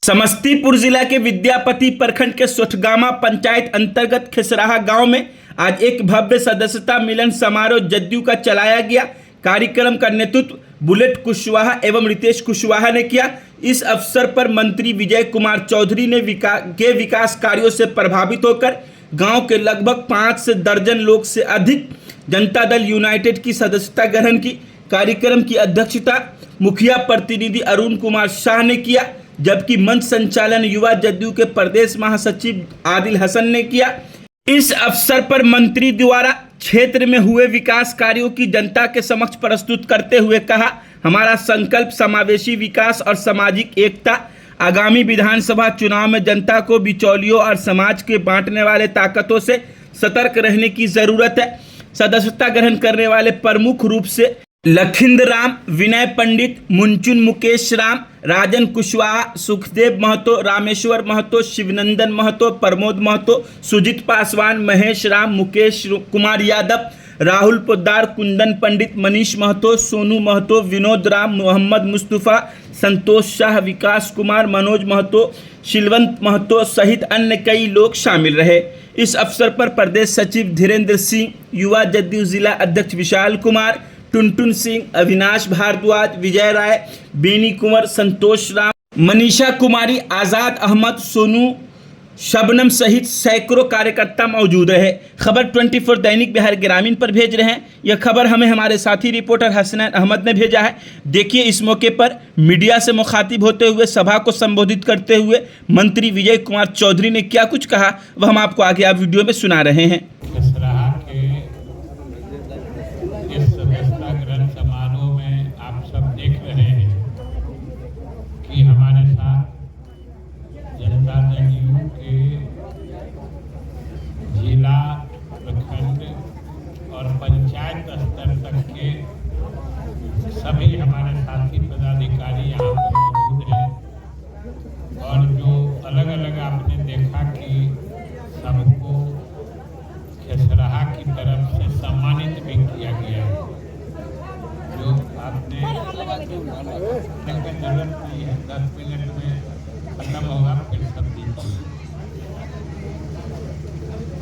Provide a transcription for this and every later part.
समस्तीपुर जिला के विद्यापति प्रखंड के सोठगामा पंचायत अंतर्गत खिसराहा गांव में आज एक भव्य सदस्यता मिलन समारोह जदयू का चलाया गया। कार्यक्रम का नेतृत्व बुलेट कुशवाहा एवं रितेश कुशवाहा ने किया। इस अवसर पर मंत्री विजय कुमार चौधरी ने विकास कार्यों से प्रभावित होकर गांव के लगभग 5 से दर्जन लोग से अधिक जनता दल यूनाइटेड की सदस्यता ग्रहण की। कार्यक्रम की अध्यक्षता मुखिया प्रतिनिधि अरुण कुमार शाह ने किया, जबकि मंच संचालन युवा जदयू के प्रदेश महासचिव आदिल हसन ने किया। इस अवसर पर मंत्री द्वारा क्षेत्र में हुए विकास कार्यों की जनता के समक्ष प्रस्तुत करते हुए कहा, हमारा संकल्प समावेशी विकास और सामाजिक एकता। आगामी विधानसभा चुनाव में जनता को बिचौलियों और समाज के बांटने वाले ताकतों से सतर्क रहने की जरूरत है। सदस्यता ग्रहण करने वाले प्रमुख रूप से लखिंद्र राम, विनय पंडित, मुंचुन मुकेश राम, राजन कुशवाहा, सुखदेव महतो, रामेश्वर महतो, शिवनंदन महतो, प्रमोद महतो, सुजीत पासवान, महेश राम, मुकेश कुमार यादव, राहुल पोद्दार, कुंदन पंडित, मनीष महतो, सोनू महतो, विनोद राम, मोहम्मद मुस्तफ़ा, संतोष शाह, विकास कुमार, मनोज महतो, शिलवंत महतो सहित अन्य कई लोग शामिल रहे। इस अवसर पर प्रदेश सचिव धीरेन्द्र सिंह, युवा जदयू जिला अध्यक्ष विशाल कुमार, टुनटुन सिंह, अविनाश भारद्वाज, विजय राय, बेनी कुंवर, संतोष राम, मनीषा कुमारी, आज़ाद अहमद, सोनू, शबनम सहित सैकड़ों कार्यकर्ता मौजूद रहे। खबर 24 दैनिक बिहार ग्रामीण पर भेज रहे हैं। यह खबर हमें हमारे साथी रिपोर्टर हसनैन अहमद ने भेजा है। देखिए, इस मौके पर मीडिया से मुखातिब होते हुए सभा को संबोधित करते हुए मंत्री विजय कुमार चौधरी ने क्या कुछ कहा, वह हम आपको आगे आप वीडियो में सुना रहे हैं। समारोह में आप सब देख रहे हैं कि हमारे साथ जनता दल यू के जिला, प्रखंड और पंचायत स्तर तक के सभी हमारे साथी पदाधिकारी यहाँ पर मौजूद हैं। और जो अलग अलग आपने देखा कि सबको खिसराहा की तरफ से सम्मानित भी किया गया है। जो आपने जरूरत नहीं है, 10 मिनट में खत्म होगा, फिर सब दीजिए।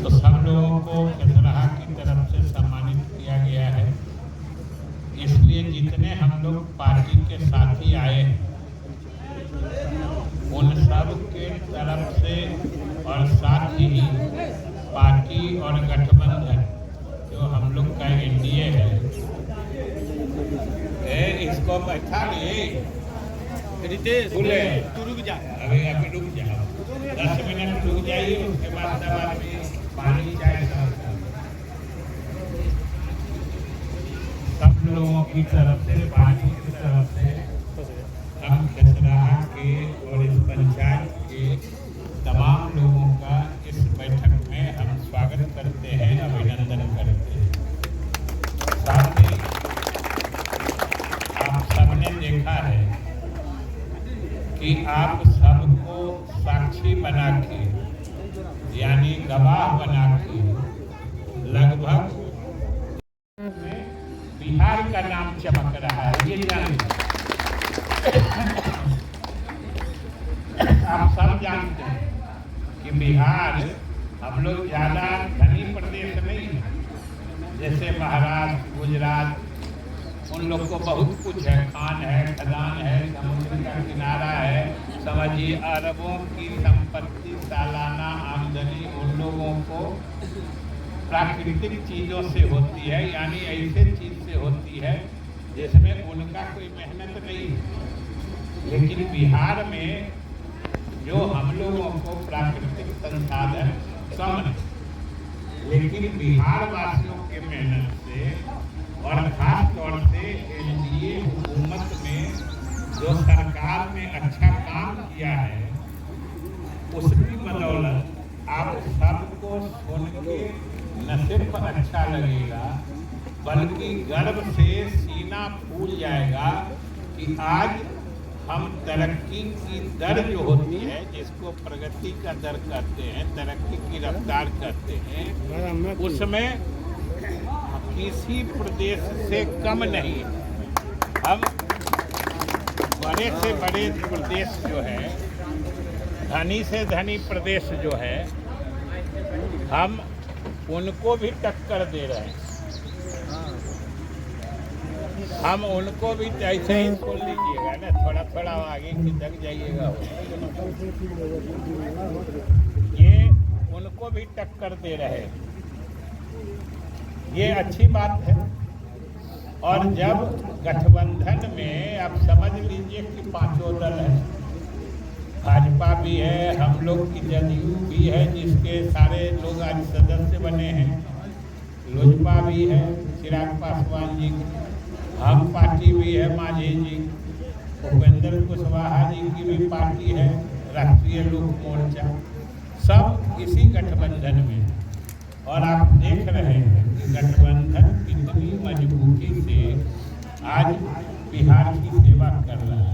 तो सब लोगों को खिसराहा की तरफ से सम्मानित किया गया है। इसलिए जितने हम लोग पार्टी के साथी आए हैं उन सब के तरफ से और साथ ही पार्टी और गठबंधन जो हम लोग का एनडीए है, इसको बैठा बोले तू रुक जा, अभी रुक जा, 10 मिनट रुक जाइए, उसके बाद सब आदमी पानी चाय सब लोगों की तरफ से, पार्टी की तरफ से हम खिसराहा के और इस पंचायत के तमाम लोगों का इस बैठक में हम स्वागत करते हैं, अभिनंदन करते हैं। साथ ही आप सबने देखा है कि आप सबको साक्षी बना के, यानी गवाह बना के, लगभग बिहार का नाम चमक रहा है। ये जानते आप सब जानते हैं कि बिहार हम लोग ज़्यादा धनी प्रदेश नहीं है, जैसे महाराष्ट्र, गुजरात, उन लोग को बहुत कुछ है, खान है, खदान है, समुद्र का किनारा है, समझिए अरबों की संपत्ति, सालाना आमदनी उन लोगों को प्राकृतिक चीज़ों से होती है, यानी ऐसे चीज़ से होती है जिसमें उनका कोई मेहनत नहीं है। लेकिन बिहार में जो हम लोगों को प्राकृतिक संसाधन कम है, लेकिन बिहार वासियों के मेहनत से और खास तौर से एनडीए हुकूमत में जो सरकार ने अच्छा काम किया है, उसकी बदौलत आप सबको सुन के न सिर्फ अच्छा लगेगा बल्कि गर्व से सीना फूल जाएगा कि आज हम तरक्की की दर जो होती है, जिसको प्रगति का दर कहते हैं, तरक्की की रफ्तार कहते हैं, उसमें किसी प्रदेश से कम नहीं है। हम बड़े से बड़े प्रदेश जो है धनी से धनी प्रदेश जो है, हम उनको भी टक्कर दे रहे हैं। हम उनको भी ऐसे ही सुन लीजिएगा ना, थोड़ा थोड़ा आगे खिसक जाइएगा। ये उनको भी टक्कर दे रहे हैं, ये अच्छी बात है। और जब गठबंधन में आप समझ लीजिए कि 5 दल है, भाजपा भी है, हम लोग की जदयू भी है जिसके सारे लोग आज सदस्य बने हैं, लोजपा भी है चिराग पासवान जी, हम पार्टी भी है मांझी जी, उपेंद्र कुशवाहा जी की भी पार्टी है, राष्ट्रीय लोक मोर्चा, सब इसी गठबंधन में। और आप देख रहे हैं कि गठबंधन कितनी मजबूती से आज बिहार की सेवा कर रहा है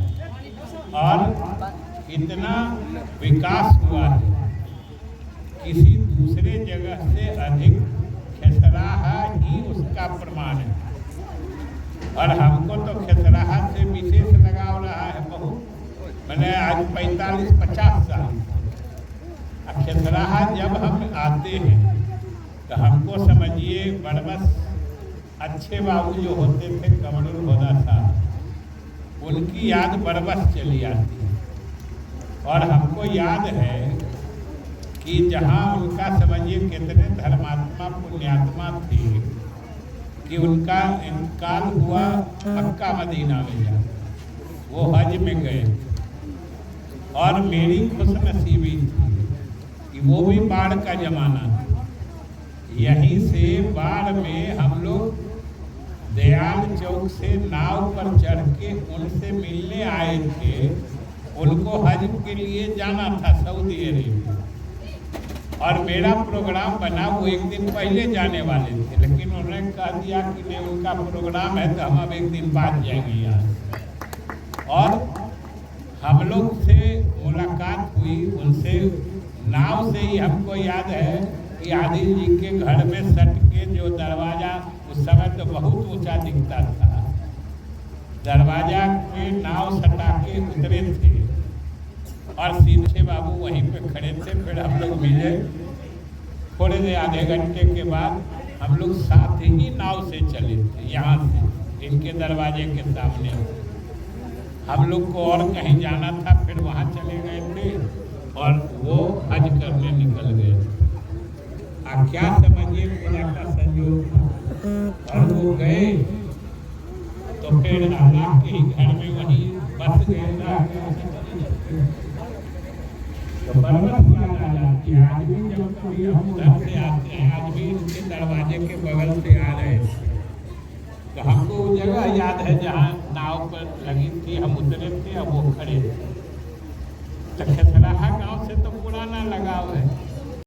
और इतना विकास हुआ है, किसी दूसरे जगह से अधिक खेसराहा ही उसका प्रमाण है। और हमको तो खेसराहा से विशेष लगाव रहा है बहुत, मैंने आज 45-50 साल। खेसराहा जब हम आते हैं तो हमको समझिए बरबस अच्छे बाबू जो होते थे कमरुल होदा साहब, उनकी याद बरबस चली आती है। और हमको याद है कि जहाँ उनका समझिए कितने धर्मात्मा पुण्यात्मा थे कि उनका इंतकाल हुआ मक्का मदीना में जा, वो हज में गए और मेरी खुशनसीबी थी कि वो भी बाढ़ का जमाना था। यहीं से बाढ़ में हम लोग दयाल चौक से नाव पर चढ़ के उनसे मिलने आए थे। उनको हज के लिए जाना था सऊदी अरेबिया और मेरा प्रोग्राम बना, वो एक दिन पहले जाने वाले थे, लेकिन उन्होंने कह दिया कि नहीं उनका प्रोग्राम है तो हम अब एक दिन बाद जाएंगे यहाँ। और हम लोग से मुलाकात हुई उनसे, नाव से ही हमको याद है कि आदिल जी के घर में सट के जो दरवाज़ा, उस समय तो बहुत ऊंचा दिखता था, दरवाजा पे नाव सटा के उतरे थे और सीधे बाबू वहीं पे खड़े थे। फिर हम लोग मिले, थोड़े देर आधे घंटे के बाद हम लोग साथ ही नाव से चले थे, यहाँ से इनके दरवाजे के सामने। हम लोग को और कहीं जाना था, फिर वहाँ चले गए थे और वो हज करने निकल गए। क्या समझिए पूरा का संयोग था। और वो गए तो फिर अल्लाह के ही घर में वहीं बस गए ना। तो बरबस की याद आ जाती है। आज भी जब कभी हम उधर से आते हैं, आज भी उनके दरवाजे के बगल से आ रहे थे, तो हमको वो जगह याद है जहाँ नाव पर लगी थी, हम उतरे थे और वो खड़े थे। तो खेसराहा गाँव से तो पुराना लगाव है।